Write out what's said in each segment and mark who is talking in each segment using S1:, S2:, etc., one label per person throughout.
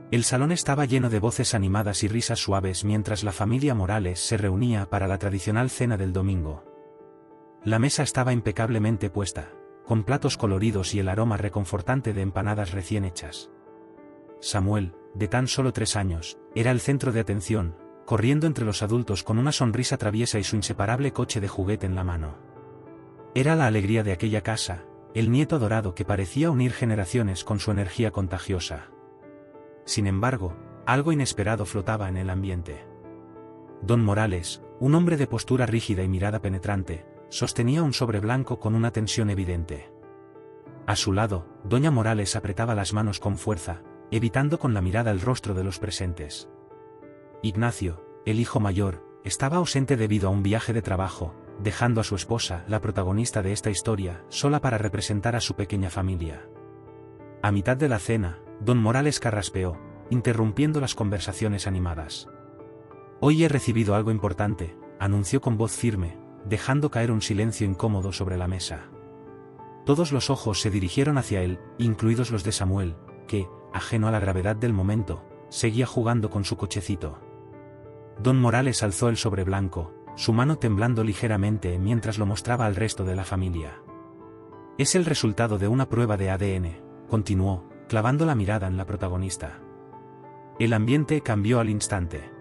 S1: El salón estaba lleno de voces animadas y risas suaves mientras la familia Morales se reunía para la tradicional cena del domingo. La mesa estaba impecablemente puesta, con platos coloridos y el aroma reconfortante de empanadas recién hechas. Samuel, de tan solo 3 años, era el centro de atención, corriendo entre los adultos con una sonrisa traviesa y su inseparable coche de juguete en la mano. Era la alegría de aquella casa, el nieto adorado que parecía unir generaciones con su energía contagiosa. Sin embargo, algo inesperado flotaba en el ambiente. Don Morales, un hombre de postura rígida y mirada penetrante, sostenía un sobre blanco con una tensión evidente. A su lado, doña Morales apretaba las manos con fuerza, evitando con la mirada el rostro de los presentes. Ignacio, el hijo mayor, estaba ausente debido a un viaje de trabajo, dejando a su esposa, la protagonista de esta historia, sola para representar a su pequeña familia. A mitad de la cena, don Morales carraspeó, interrumpiendo las conversaciones animadas. «Hoy he recibido algo importante», anunció con voz firme, dejando caer un silencio incómodo sobre la mesa. Todos los ojos se dirigieron hacia él, incluidos los de Samuel, que, ajeno a la gravedad del momento, seguía jugando con su cochecito. Don Morales alzó el sobre blanco, su mano temblando ligeramente mientras lo mostraba al resto de la familia. «Es el resultado de una prueba de ADN», continuó, clavando la mirada en la protagonista. El ambiente cambió al instante.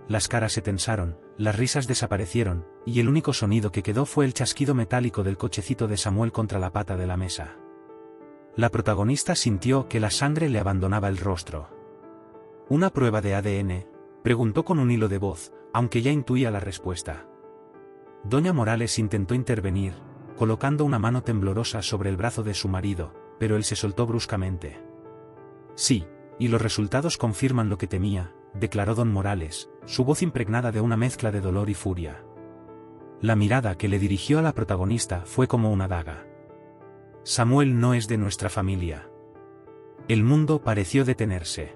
S1: Las caras se tensaron, las risas desaparecieron, y el único sonido que quedó fue el chasquido metálico del cochecito de Samuel contra la pata de la mesa. La protagonista sintió que la sangre le abandonaba el rostro. «¿Una prueba de ADN?», preguntó con un hilo de voz, aunque ya intuía la respuesta. Doña Morales intentó intervenir, colocando una mano temblorosa sobre el brazo de su marido, pero él se soltó bruscamente. «Sí, y los resultados confirman lo que temía», declaró don Morales, su voz impregnada de una mezcla de dolor y furia. La mirada que le dirigió a la protagonista fue como una daga. «Samuel no es de nuestra familia». El mundo pareció detenerse.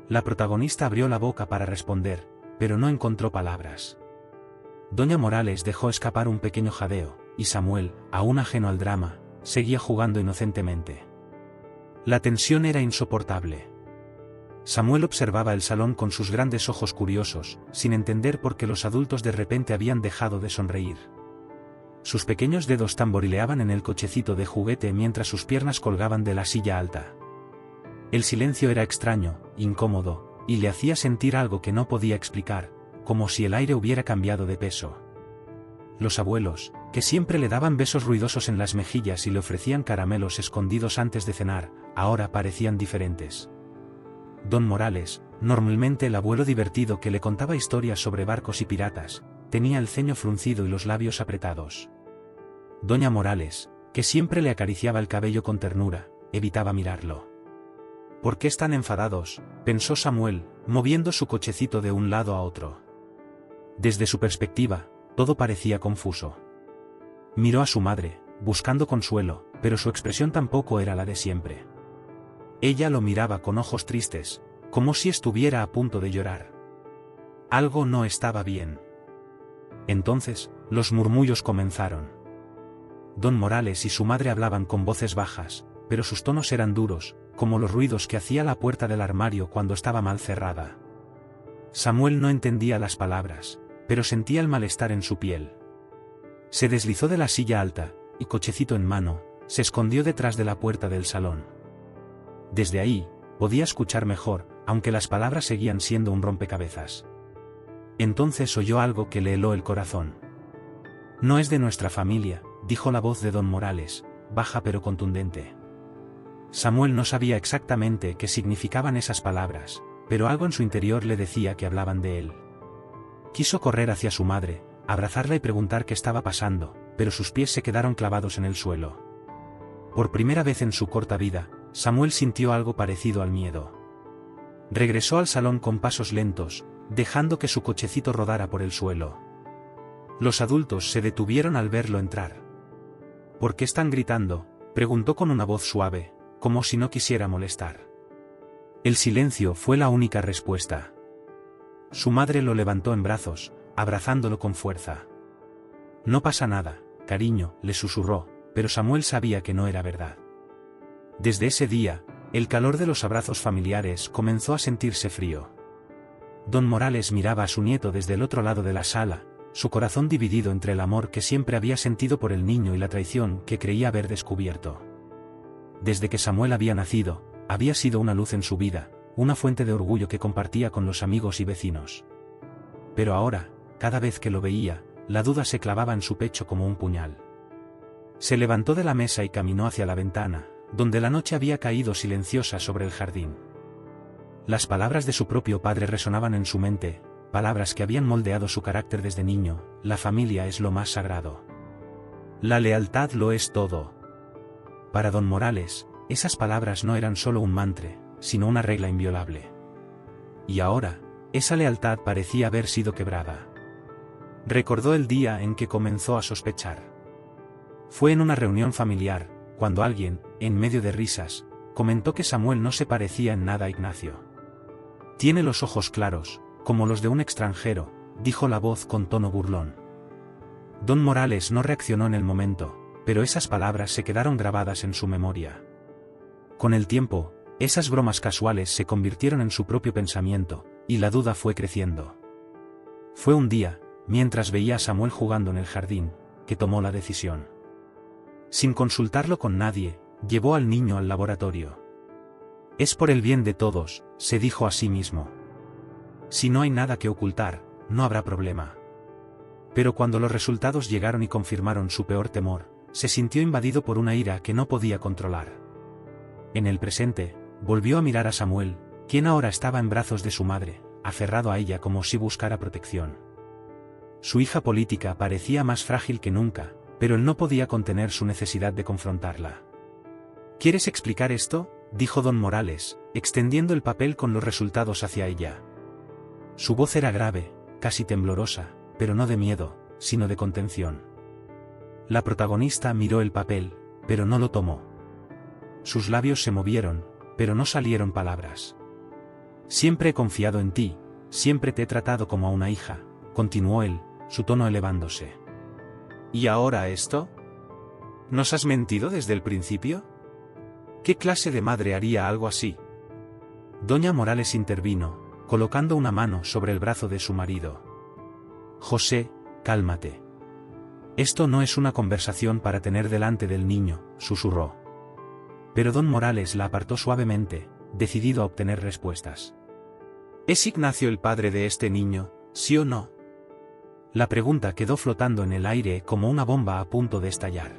S1: La protagonista abrió la boca para responder, pero no encontró palabras. Doña Morales dejó escapar un pequeño jadeo, y Samuel, aún ajeno al drama, seguía jugando inocentemente. La tensión era insoportable. Samuel observaba el salón con sus grandes ojos curiosos, sin entender por qué los adultos de repente habían dejado de sonreír. Sus pequeños dedos tamborileaban en el cochecito de juguete mientras sus piernas colgaban de la silla alta. El silencio era extraño, incómodo, y le hacía sentir algo que no podía explicar, como si el aire hubiera cambiado de peso. Los abuelos, que siempre le daban besos ruidosos en las mejillas y le ofrecían caramelos escondidos antes de cenar, ahora parecían diferentes. Don Morales, normalmente el abuelo divertido que le contaba historias sobre barcos y piratas, tenía el ceño fruncido y los labios apretados. Doña Morales, que siempre le acariciaba el cabello con ternura, evitaba mirarlo. «¿Por qué están enfadados?», pensó Samuel, moviendo su cochecito de un lado a otro. Desde su perspectiva, todo parecía confuso. Miró a su madre, buscando consuelo, pero su expresión tampoco era la de siempre. Ella lo miraba con ojos tristes, como si estuviera a punto de llorar. Algo no estaba bien. Entonces, los murmullos comenzaron. Don Morales y su madre hablaban con voces bajas, pero sus tonos eran duros, como los ruidos que hacía la puerta del armario cuando estaba mal cerrada. Samuel no entendía las palabras, pero sentía el malestar en su piel. Se deslizó de la silla alta, y cochecito en mano, se escondió detrás de la puerta del salón. Desde ahí, podía escuchar mejor, aunque las palabras seguían siendo un rompecabezas. Entonces oyó algo que le heló el corazón. «No es de nuestra familia», dijo la voz de don Morales, baja pero contundente. Samuel no sabía exactamente qué significaban esas palabras, pero algo en su interior le decía que hablaban de él. Quiso correr hacia su madre, abrazarla y preguntar qué estaba pasando, pero sus pies se quedaron clavados en el suelo. Por primera vez en su corta vida, Samuel sintió algo parecido al miedo. Regresó al salón con pasos lentos, dejando que su cochecito rodara por el suelo. Los adultos se detuvieron al verlo entrar. «¿Por qué están gritando?», preguntó con una voz suave, como si no quisiera molestar. El silencio fue la única respuesta. Su madre lo levantó en brazos, abrazándolo con fuerza. «No pasa nada, cariño», le susurró, pero Samuel sabía que no era verdad. Desde ese día, El calor de los abrazos familiares comenzó a sentirse frío. Don Morales miraba a su nieto desde el otro lado de la sala, su corazón dividido entre el amor que siempre había sentido por el niño y la traición que creía haber descubierto. Desde que Samuel había nacido, había sido una luz en su vida, una fuente de orgullo que compartía con los amigos y vecinos. Pero ahora, cada vez que lo veía, la duda se clavaba en su pecho como un puñal. Se levantó de la mesa y caminó hacia la ventana, donde la noche había caído silenciosa sobre el jardín. Las palabras de su propio padre resonaban en su mente, palabras que habían moldeado su carácter desde niño: la familia es lo más sagrado. La lealtad lo es todo. Para don Morales, esas palabras no eran solo un mantra, sino una regla inviolable. Y ahora, esa lealtad parecía haber sido quebrada. Recordó el día en que comenzó a sospechar. Fue en una reunión familiar, cuando alguien, en medio de risas, comentó que Samuel no se parecía en nada a Ignacio. Tiene los ojos claros, como los de un extranjero, dijo la voz con tono burlón. Don Morales no reaccionó en el momento, pero esas palabras se quedaron grabadas en su memoria. Con el tiempo, esas bromas casuales se convirtieron en su propio pensamiento, y la duda fue creciendo. Fue un día, mientras veía a Samuel jugando en el jardín, que tomó la decisión. Sin consultarlo con nadie, llevó al niño al laboratorio. Es por el bien de todos, se dijo a sí mismo. Si no hay nada que ocultar, no habrá problema. Pero cuando los resultados llegaron y confirmaron su peor temor, se sintió invadido por una ira que no podía controlar. En el presente, volvió a mirar a Samuel, quien ahora estaba en brazos de su madre, aferrado a ella como si buscara protección. Su hija política parecía más frágil que nunca, pero él no podía contener su necesidad de confrontarla. ¿Quieres explicar esto?, dijo don Morales, extendiendo el papel con los resultados hacia ella. Su voz era grave, casi temblorosa, pero no de miedo, sino de contención. La protagonista miró el papel, pero no lo tomó. Sus labios se movieron, pero no salieron palabras. Siempre he confiado en ti, siempre te he tratado como a una hija, continuó él, su tono elevándose. ¿Y ahora esto? ¿Nos has mentido desde el principio? ¿Qué clase de madre haría algo así? Doña Morales intervino, colocando una mano sobre el brazo de su marido. José, cálmate. Esto no es una conversación para tener delante del niño, susurró. Pero don Morales la apartó suavemente, decidido a obtener respuestas. ¿Es Ignacio el padre de este niño, sí o no? La pregunta quedó flotando en el aire como una bomba a punto de estallar.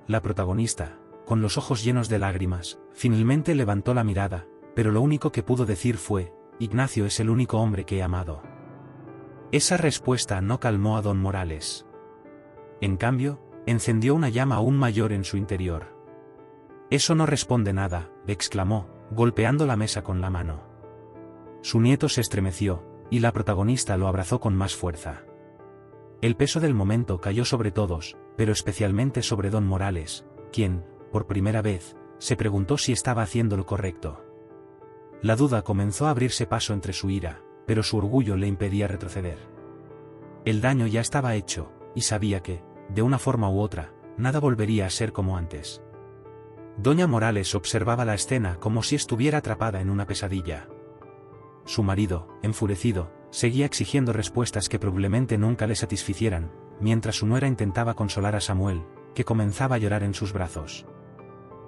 S1: La protagonista, con los ojos llenos de lágrimas, finalmente levantó la mirada, pero lo único que pudo decir fue: Ignacio es el único hombre que he amado. Esa respuesta no calmó a don Morales. En cambio, encendió una llama aún mayor en su interior. Eso no responde nada, exclamó, golpeando la mesa con la mano. Su nieto se estremeció, y la protagonista lo abrazó con más fuerza. El peso del momento cayó sobre todos, pero especialmente sobre don Morales, quien, por primera vez, se preguntó si estaba haciendo lo correcto. La duda comenzó a abrirse paso entre su ira, pero su orgullo le impedía retroceder. El daño ya estaba hecho, y sabía que, de una forma u otra, nada volvería a ser como antes. Doña Morales observaba la escena como si estuviera atrapada en una pesadilla. Su marido, enfurecido, seguía exigiendo respuestas que probablemente nunca le satisficieran, mientras su nuera intentaba consolar a Samuel, que comenzaba a llorar en sus brazos.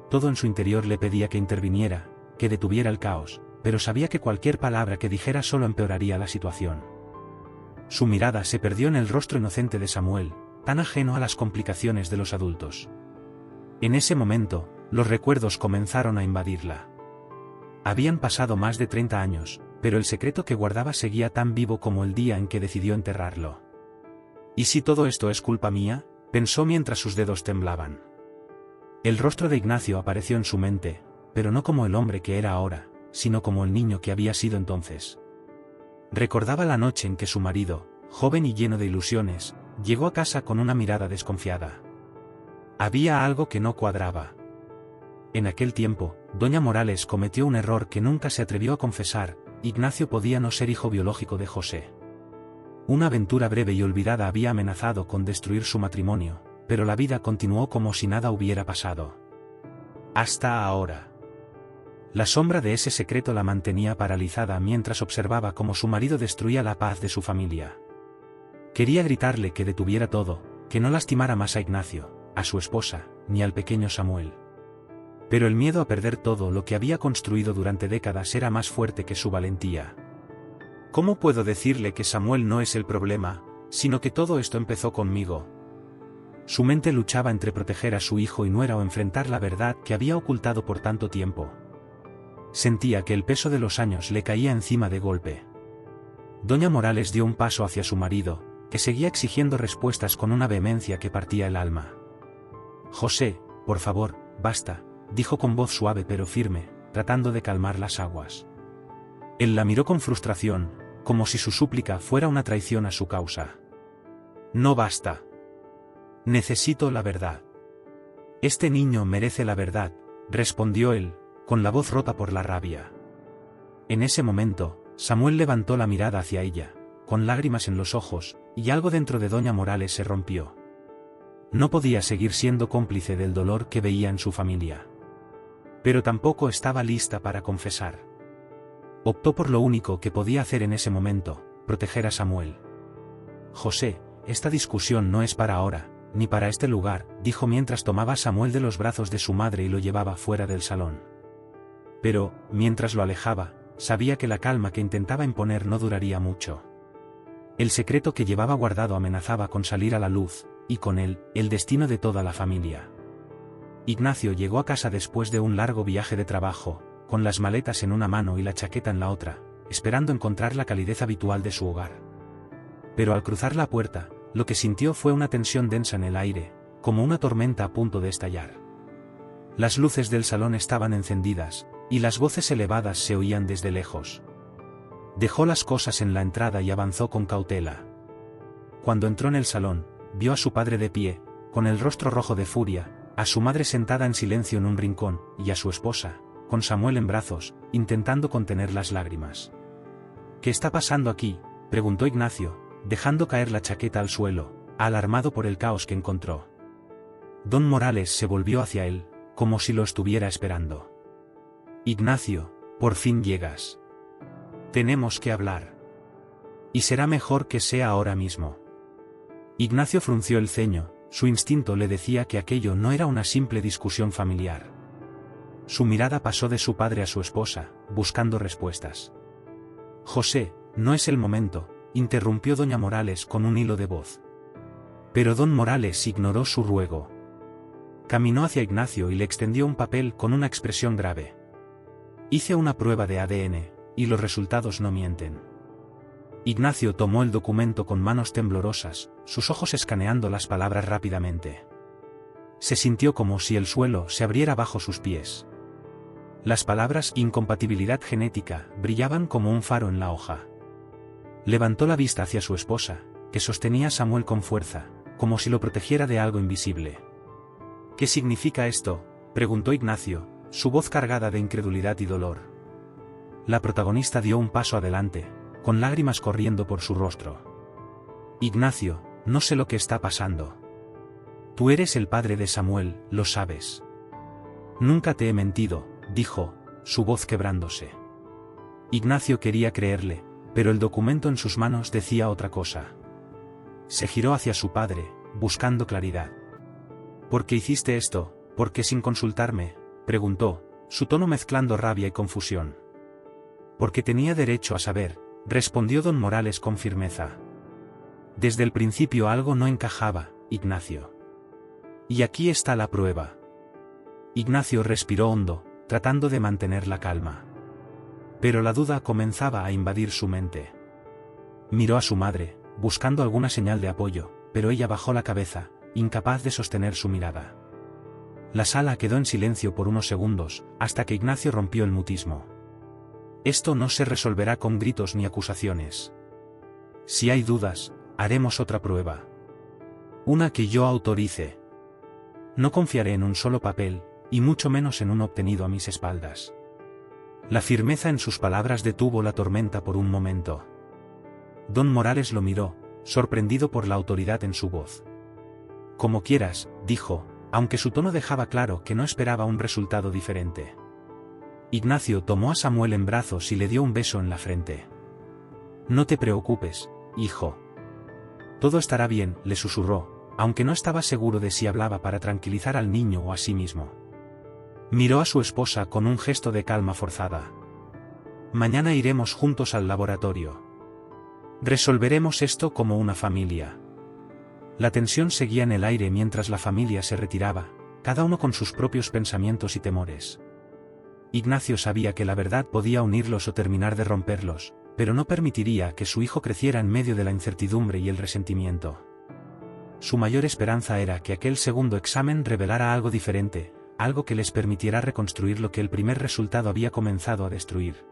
S1: Todo en su interior le pedía que interviniera, que detuviera el caos, pero sabía que cualquier palabra que dijera solo empeoraría la situación. Su mirada se perdió en el rostro inocente de Samuel, tan ajeno a las complicaciones de los adultos. En ese momento, los recuerdos comenzaron a invadirla. Habían pasado más de 30 años, pero el secreto que guardaba seguía tan vivo como el día en que decidió enterrarlo. ¿Y si todo esto es culpa mía?, pensó mientras sus dedos temblaban. El rostro de Ignacio apareció en su mente, pero no como el hombre que era ahora, sino como el niño que había sido entonces. Recordaba la noche en que su marido, joven y lleno de ilusiones, llegó a casa con una mirada desconfiada. Había algo que no cuadraba. En aquel tiempo, doña Morales cometió un error que nunca se atrevió a confesar: Ignacio podía no ser hijo biológico de José. Una aventura breve y olvidada había amenazado con destruir su matrimonio, pero la vida continuó como si nada hubiera pasado. Hasta ahora. La sombra de ese secreto la mantenía paralizada mientras observaba cómo su marido destruía la paz de su familia. Quería gritarle que detuviera todo, que no lastimara más a Ignacio, a su esposa, ni al pequeño Samuel. Pero el miedo a perder todo lo que había construido durante décadas era más fuerte que su valentía. ¿Cómo puedo decirle que Samuel no es el problema, sino que todo esto empezó conmigo? Su mente luchaba entre proteger a su hijo y nuera o enfrentar la verdad que había ocultado por tanto tiempo. Sentía que el peso de los años le caía encima de golpe. Doña Morales dio un paso hacia su marido, que seguía exigiendo respuestas con una vehemencia que partía el alma. «José, por favor, basta», dijo con voz suave pero firme, tratando de calmar las aguas. Él la miró con frustración, como si su súplica fuera una traición a su causa. «No basta. Necesito la verdad». «Este niño merece la verdad», respondió él, con la voz rota por la rabia. En ese momento, Samuel levantó la mirada hacia ella, con lágrimas en los ojos, y algo dentro de doña Morales se rompió. No podía seguir siendo cómplice del dolor que veía en su familia. Pero tampoco estaba lista para confesar. Optó por lo único que podía hacer en ese momento, proteger a Samuel. «José, esta discusión no es para ahora, ni para este lugar», dijo mientras tomaba a Samuel de los brazos de su madre y lo llevaba fuera del salón. Pero, mientras lo alejaba, sabía que la calma que intentaba imponer no duraría mucho. El secreto que llevaba guardado amenazaba con salir a la luz, y con él, el destino de toda la familia. Ignacio llegó a casa después de un largo viaje de trabajo, con las maletas en una mano y la chaqueta en la otra, esperando encontrar la calidez habitual de su hogar. Pero al cruzar la puerta, lo que sintió fue una tensión densa en el aire, como una tormenta a punto de estallar. Las luces del salón estaban encendidas, y las voces elevadas se oían desde lejos. Dejó las cosas en la entrada y avanzó con cautela. Cuando entró en el salón, vio a su padre de pie, con el rostro rojo de furia, a su madre sentada en silencio en un rincón, y a su esposa, con Samuel en brazos, intentando contener las lágrimas. «¿Qué está pasando aquí?», preguntó Ignacio, dejando caer la chaqueta al suelo, alarmado por el caos que encontró. Don Morales se volvió hacia él, como si lo estuviera esperando. «Ignacio, por fin llegas. Tenemos que hablar. Y será mejor que sea ahora mismo». Ignacio frunció el ceño, su instinto le decía que aquello no era una simple discusión familiar. Su mirada pasó de su padre a su esposa, buscando respuestas. «José, no es el momento», interrumpió doña Morales con un hilo de voz. Pero don Morales ignoró su ruego. Caminó hacia Ignacio y le extendió un papel con una expresión grave. «Hice una prueba de ADN, y los resultados no mienten». Ignacio tomó el documento con manos temblorosas, sus ojos escaneando las palabras rápidamente. Se sintió como si el suelo se abriera bajo sus pies. Las palabras «incompatibilidad genética» brillaban como un faro en la hoja. Levantó la vista hacia su esposa, que sostenía a Samuel con fuerza, como si lo protegiera de algo invisible. «¿Qué significa esto?», preguntó Ignacio, su voz cargada de incredulidad y dolor. La protagonista dio un paso adelante, con lágrimas corriendo por su rostro. «Ignacio, no sé lo que está pasando. Tú eres el padre de Samuel, lo sabes. Nunca te he mentido», dijo, su voz quebrándose. Ignacio quería creerle, pero el documento en sus manos decía otra cosa. Se giró hacia su padre, buscando claridad. «¿Por qué hiciste esto? ¿Por qué sin consultarme?», preguntó, su tono mezclando rabia y confusión. «Porque tenía derecho a saber», respondió don Morales con firmeza. «Desde el principio algo no encajaba, Ignacio. Y aquí está la prueba». Ignacio respiró hondo, tratando de mantener la calma. Pero la duda comenzaba a invadir su mente. Miró a su madre, buscando alguna señal de apoyo, pero ella bajó la cabeza, incapaz de sostener su mirada. La sala quedó en silencio por unos segundos, hasta que Ignacio rompió el mutismo. «Esto no se resolverá con gritos ni acusaciones. Si hay dudas, haremos otra prueba. Una que yo autorice. No confiaré en un solo papel, y mucho menos en uno obtenido a mis espaldas». La firmeza en sus palabras detuvo la tormenta por un momento. Don Morales lo miró, sorprendido por la autoridad en su voz. «Como quieras», dijo, aunque su tono dejaba claro que no esperaba un resultado diferente. Ignacio tomó a Samuel en brazos y le dio un beso en la frente. No te preocupes, hijo. Todo estará bien, le susurró, aunque no estaba seguro de si hablaba para tranquilizar al niño o a sí mismo. Miró a su esposa con un gesto de calma forzada. Mañana iremos juntos al laboratorio. Resolveremos esto como una familia. La tensión seguía en el aire mientras la familia se retiraba, cada uno con sus propios pensamientos y temores. Ignacio sabía que la verdad podía unirlos o terminar de romperlos, pero no permitiría que su hijo creciera en medio de la incertidumbre y el resentimiento. Su mayor esperanza era que aquel segundo examen revelara algo diferente, algo que les permitiera reconstruir lo que el primer resultado había comenzado a destruir.